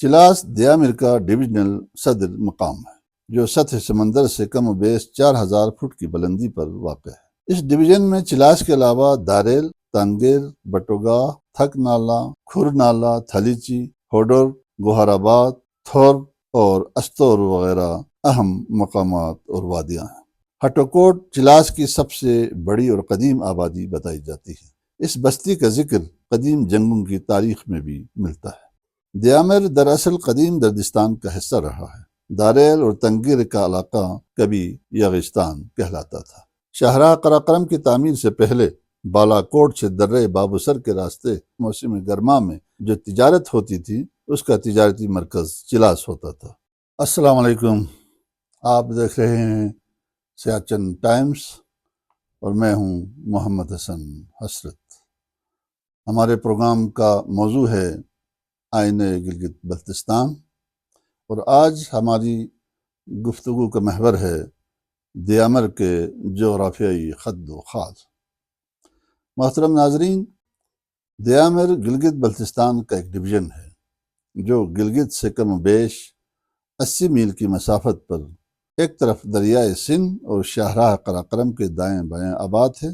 چلاس دیامر کا ڈویژنل صدر مقام ہے جو سطح سمندر سے کم و بیش 4000 فٹ کی بلندی پر واقع ہے۔ اس ڈویژن میں چلاس کے علاوہ داریل، تانگیر، بٹوگاہ، تھک نالہ، کھر نالہ، تھلیچی، ہوڈور، گوہر آباد، تھور اور استور وغیرہ اہم مقامات اور وادیاں ہیں۔ ہٹوکوٹ چلاس کی سب سے بڑی اور قدیم آبادی بتائی جاتی ہے۔ اس بستی کا ذکر قدیم جنگوں کی تاریخ میں بھی ملتا ہے۔ دیامر دراصل قدیم دردستان کا حصہ رہا ہے۔ داریل اور تنگیر کا علاقہ کبھی یغستان کہلاتا تھا۔ شاہراہ قراقرم کی تعمیر سے پہلے بالا کوٹ سے درے بابوسر کے راستے موسم گرما میں جو تجارت ہوتی تھی اس کا تجارتی مرکز چلاس ہوتا تھا۔ السلام علیکم، آپ دیکھ رہے ہیں سیاچن ٹائمز اور میں ہوں محمد حسن حسرت۔ ہمارے پروگرام کا موضوع ہے آئین گلگت بلتستان اور آج ہماری گفتگو کا محور ہے دیامر کے جغرافیائی خد و خال۔ محترم ناظرین، دیامر گلگت بلتستان کا ایک ڈویژن ہے جو گلگت سے کم و بیش 80 میل کی مسافت پر ایک طرف دریائے سندھ اور شاہراہ قراقرم کے دائیں بائیں آباد ہے،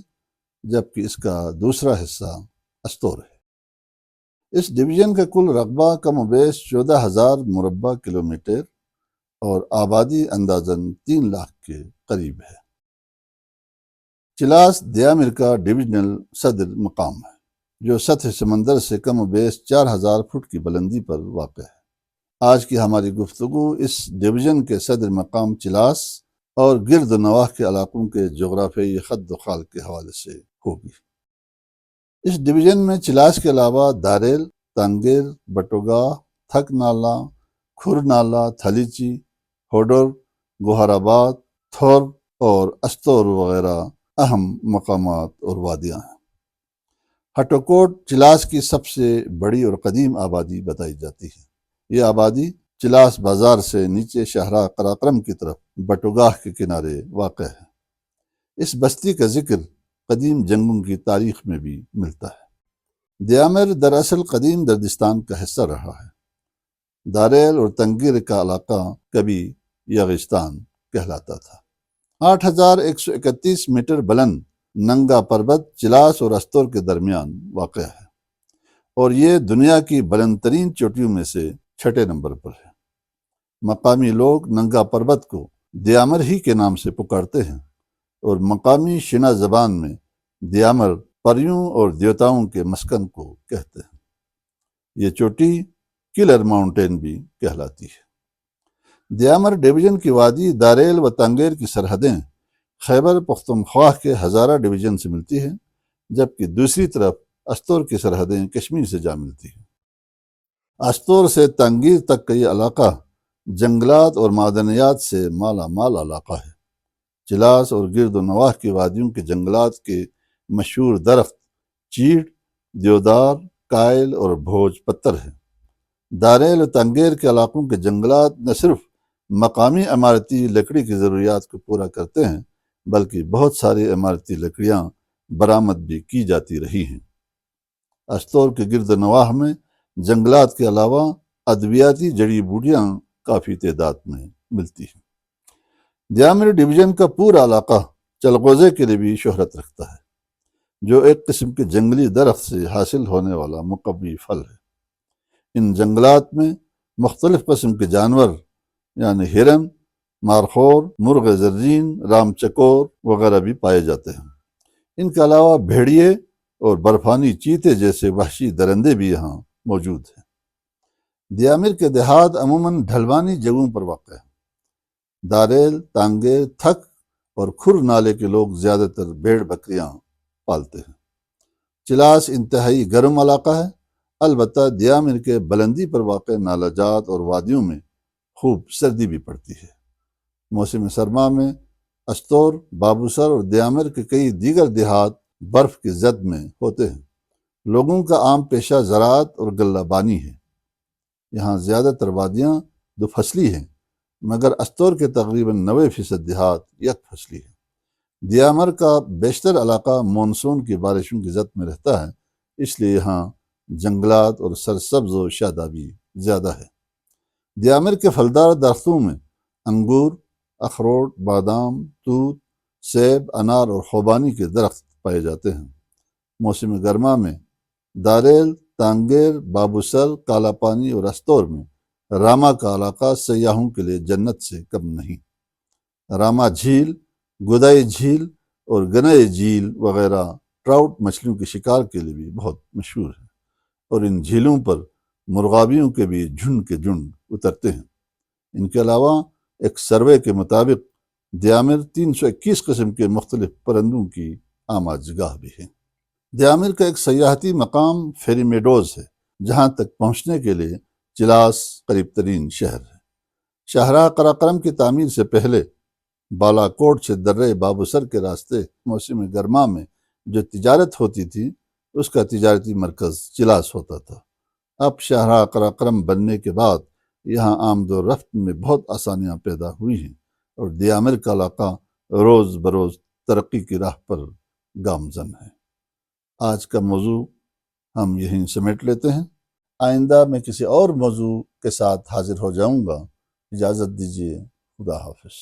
جبکہ اس کا دوسرا حصہ استور ہے۔ اس ڈویژن کا کل رقبہ کم و بیش 14,000 مربع کلومیٹر اور آبادی اندازاً 3 لاکھ کے قریب ہے۔ چلاس دیامر کا ڈویژنل صدر مقام ہے جو سطح سمندر سے کم و بیش 4000 فٹ کی بلندی پر واقع ہے۔ آج کی ہماری گفتگو اس ڈویژن کے صدر مقام چلاس اور گرد و نواح کے علاقوں کے جغرافیائی خد و خال کے حوالے سے ہوگی۔ اس ڈویژن میں چلاس کے علاوہ داریل، تانگیر، بٹوگاہ، تھک نالہ، کھر نالہ، تھلیچی، ہوڈور، گوہر آباد، تھور اور استور وغیرہ اہم مقامات اور وادیاں ہیں۔ ہٹوکوٹ چلاس کی سب سے بڑی اور قدیم آبادی بتائی جاتی ہے۔ یہ آبادی چلاس بازار سے نیچے شاہراہ قراقرم کی طرف بٹوگاہ کے کنارے واقع ہے۔ اس بستی کا ذکر قدیم جنگوں کی تاریخ میں بھی ملتا ہے۔ دیامر دراصل قدیم دردستان کا حصہ رہا ہے۔ داریل اور تنگیر کا علاقہ کبھی یغستان کہلاتا تھا۔ 8131 میٹر بلند ننگا پربت چلاس اور استور کے درمیان واقع ہے اور یہ دنیا کی بلند ترین چوٹیوں میں سے 6 نمبر پر ہے۔ مقامی لوگ ننگا پربت کو دیامر ہی کے نام سے پکارتے ہیں اور مقامی شنا زبان میں دیامر پریوں اور دیوتاؤں کے مسکن کو کہتے ہیں۔ یہ چوٹی کلر ماؤنٹین بھی کہلاتی ہے۔ دیامر ڈویژن کی وادی داریل و تانگیر کی سرحدیں خیبر پختونخوا کے ہزارہ ڈویژن سے ملتی ہیں، جبکہ دوسری طرف استور کی سرحدیں کشمیر سے جا ملتی ہیں۔ استور سے تانگیر تک کا یہ علاقہ جنگلات اور معدنیات سے مالا مال علاقہ ہے۔ چلاس اور گرد و نواح کی وادیوں کے جنگلات کے مشہور درخت چیڑ، دیودار، کائل اور بھوج پتر ہیں۔ داریل و تانگیر کے علاقوں کے جنگلات نہ صرف مقامی عمارتی لکڑی کی ضروریات کو پورا کرتے ہیں بلکہ بہت ساری عمارتی لکڑیاں برآمد بھی کی جاتی رہی ہیں۔ استور کے گرد و نواح میں جنگلات کے علاوہ ادویاتی جڑی بوٹیاں کافی تعداد میں ملتی ہیں۔ دیامر ڈویژن کا پورا علاقہ چلغوزے کے لیے بھی شہرت رکھتا ہے، جو ایک قسم کے جنگلی درخت سے حاصل ہونے والا مقوی پھل ہے۔ ان جنگلات میں مختلف قسم کے جانور یعنی ہرن، مارخور، مرغ زرین، رام چکور وغیرہ بھی پائے جاتے ہیں۔ ان کے علاوہ بھیڑیے اور برفانی چیتے جیسے وحشی درندے بھی یہاں موجود ہیں۔ دیامر کے دیہات عموماً ڈھلوانی جگہوں پر واقع ہیں۔ داریل، تانگیر، تھک اور کھر نالے کے لوگ زیادہ تر بھیڑ بکریاں پالتے ہیں۔ چلاس انتہائی گرم علاقہ ہے، البتہ دیامر کے بلندی پر واقع نالہ جات اور وادیوں میں خوب سردی بھی پڑتی ہے۔ موسم سرما میں استور، بابوسر اور دیامر کے کئی دیگر دیہات برف کی زد میں ہوتے ہیں۔ لوگوں کا عام پیشہ زراعت اور غلہ بانی ہے۔ یہاں زیادہ تر وادیاں دو فصلی ہیں، مگر استور کے تقریباً 90% دیہات یک فصلی ہے۔ دیامر کا بیشتر علاقہ مونسون کی بارشوں کی زد میں رہتا ہے، اس لیے یہاں جنگلات اور سرسبز و شادابی زیادہ ہے۔ دیامر کے پھلدار درختوں میں انگور، اخروٹ، بادام، توت، سیب، انار اور خوبانی کے درخت پائے جاتے ہیں۔ موسم گرما میں داریل، تانگیر، بابوسر، کالا پانی اور استور میں راما کا علاقہ سیاحوں کے لیے جنت سے کم نہیں۔ راما جھیل، گدائی جھیل اور گنئی جھیل وغیرہ ٹراؤٹ مچھلیوں کے شکار کے لیے بھی بہت مشہور ہے، اور ان جھیلوں پر مرغابیوں کے بھی جھنڈ کے جھنڈ اترتے ہیں۔ ان کے علاوہ ایک سروے کے مطابق دیامر 321 قسم کے مختلف پرندوں کی آماج گاہ بھی ہے۔ دیامر کا ایک سیاحتی مقام فیری میڈوز ہے، جہاں تک پہنچنے کے لیے چلاس قریب ترین شہر ہے۔ شاہراہ قراقرم کی تعمیر سے پہلے بالا کوٹ سے درے بابوسر کے راستے موسم گرما میں جو تجارت ہوتی تھی، اس کا تجارتی مرکز چلاس ہوتا تھا۔ اب شاہراہ قراقرم بننے کے بعد یہاں آمد و رفت میں بہت آسانیاں پیدا ہوئی ہیں، اور دیامر کا علاقہ روز بروز ترقی کی راہ پر گامزن ہے۔ آج کا موضوع ہم یہیں سمیٹ لیتے ہیں۔ آئندہ میں کسی اور موضوع کے ساتھ حاضر ہو جاؤں گا۔ اجازت دیجیے، خدا حافظ۔